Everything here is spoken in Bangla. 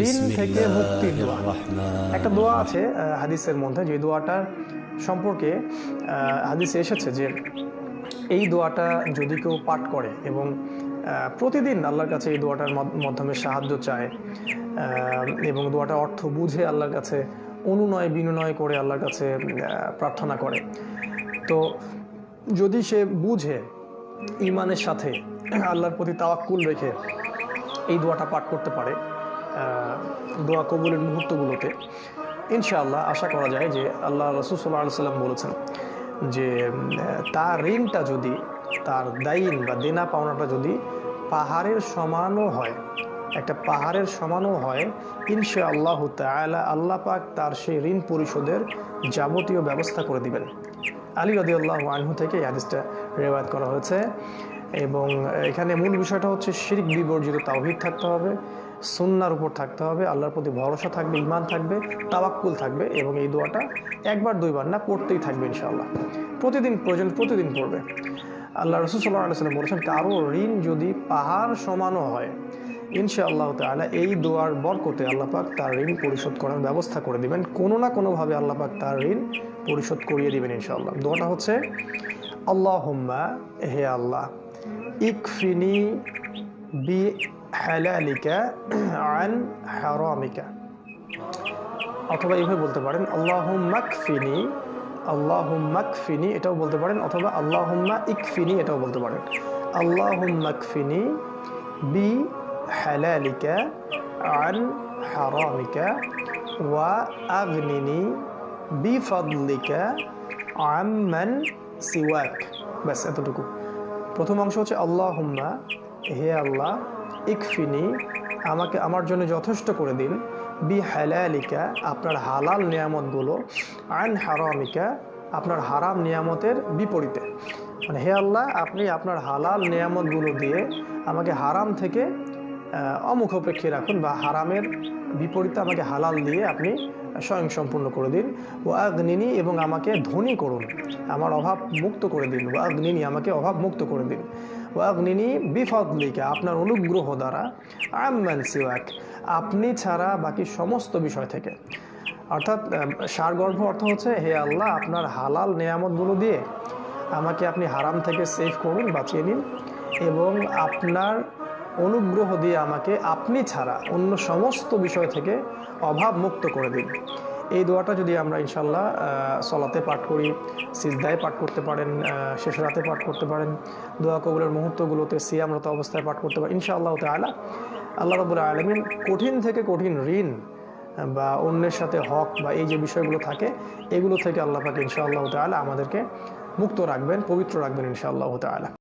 ঋণ থেকে মুক্তির দোয়া। একটা দোয়া আছে হাদিসের মধ্যে, যে দোয়াটার সম্পর্কে হাদিসে এসেছে যে এই দোয়াটা যদি কেউ পাঠ করে এবং প্রতিদিন আল্লাহর কাছে এই দোয়াটার মাধ্যমে সাহায্য চায় এবং দোয়াটার অর্থ বুঝে আল্লাহর কাছে অনুনয় বিনয় করে আল্লাহর কাছে প্রার্থনা করে, তো যদি সে বুঝে ঈমানের সাথে আল্লাহর প্রতি তাওয়াক্কুল রেখে এই দোয়াটা পাঠ করতে পারে দোয়া কবুলের মুহূর্তগুলোতে, ইনশাআল্লাহ আশা করা যায় যে আল্লাহ রাসূল সাল্লাল্লাহু আলাইহি ওয়াসাল্লাম বলেছেন যে তার ঋণটা যদি, তার দাইন বা দেনা পাওনাটা যদি পাহাড়ের সমানও হয়, একটা পাহাড়ের সমানও হয়, ইনশাআল্লাহু তাআলা আল্লাহ পাক তার সেই ঋণ পরিশোধের যাবতীয় ব্যবস্থা করে দিবেন। আলী রাদিয়াল্লাহু আনহু থেকে এই হাদিসটা রিওয়ায়াত করা হয়েছে। এবং এখানে মূল বিষয়টা হচ্ছে শিরক বিবর্জিত তাওহীদ থাকতে হবে, সুন্নাহর উপর থাকতে হবে, আল্লাহর প্রতি ভরসা থাকবে, ঈমান থাকবে, তাওয়াক্কুল থাকবে, এবং এই দোয়াটা একবার দুইবার না পড়তেই থাকবে ইনশাআল্লাহ। প্রতিদিন প্রয়োজন প্রতিদিন পড়বে। আল্লাহ রাসূল সাল্লাল্লাহু আলাইহি ওয়াসাল্লাম বলেছেন কারো ঋণ যদি পাহাড় সমানও হয়, ইনশাআল্লাহ তাআলা এই দোয়ার বরকতে আল্লাহ পাক তার ঋণ পরিশোধ করার ব্যবস্থা করে দিবেন। কোনো না কোনোভাবে আল্লাহ পাক তার ঋণ পরিশোধ করিয়ে দিবেন ইনশাআল্লাহ। দোয়াটা হচ্ছে আল্লাহুম্মা, হে আল্লাহ, ইকফিনি বি হালালিকা আন হারামিকা, অথবা এইভাবে বলতে পারেন আল্লাহুম্মা কফিনি, আল্লাহুম্মা কফিনি এটাও বলতে পারেন, অথবা আল্লাহুম্মা ইকফিনি এটাও বলতে পারেন। আল্লাহুম্মা কফিনি বি হালালিকা আন হারামিকা ওয়া আগনিনি বিফাদলিকা আম্মান সিওয়াক। ব্যাস এতটুকু। প্রথম অংশ হচ্ছে আল্লাহুম্মা, হে আল্লাহ, ইকফিনি, আমাকে আমার জন্য যথেষ্ট করে দিন, বি হালালিকা, আপনার হালাল নিয়ামতগুলো, আন হারামিকা, আপনার হারাম নিয়ামতের বিপরীতে। মানে হে আল্লাহ, আপনি আপনার হালাল নিয়ামতগুলো দিয়ে আমাকে হারাম থেকে অমুখাপেক্ষী রাখুন, বা হারামের বিপরীতে আমাকে হালাল দিয়ে আপনি স্বয়ং সম্পূর্ণ করে দিন। ও আগনিনি, এবং আমাকে ধনী করুন, আমার অভাব মুক্ত করে দিন। ও আগনিনি, আমাকে অভাব মুক্ত করে দিন। ও আগনিনি বিফাদলিকা, আপনার অনুগ্রহ দ্বারা, আম্মান সিওয়াক, আপনি ছাড়া বাকি সমস্ত বিষয় থেকে। অর্থাৎ সারগর্ভ অর্থ হচ্ছে হে আল্লাহ, আপনার হালাল নেয়ামতগুলো দিয়ে আমাকে আপনি হারাম থেকে সেভ করুন, বাঁচিয়ে নিন, এবং আপনার অনুগ্রহ দিয়ে আমাকে আপনি ছাড়া অন্য সমস্ত বিষয় থেকে অভাব মুক্ত করে দিন। এই দোয়াটা যদি আমরা ইনশাল্লাহ সলাতে পাঠ করি, সিজদায় পাঠ করতে পারেন, শেষ রাতে পাঠ করতে পারেন, দোয়া কবুলের মুহূর্তগুলোতে সিয়ামরত অবস্থায় পাঠ করতে পারেন, ইনশাআল্লাহ তাআলা আল্লাহ রাব্বুল আলামিন কঠিন থেকে কঠিন ঋণ বা অন্যের সাথে হক বা এই যে বিষয়গুলো থাকে, এগুলো থেকে আল্লাহ পাক ইনশাআল্লাহ তাআলা আমাদেরকে মুক্ত রাখবেন, পবিত্র রাখবেন ইনশাআল্লাহ তাআলা।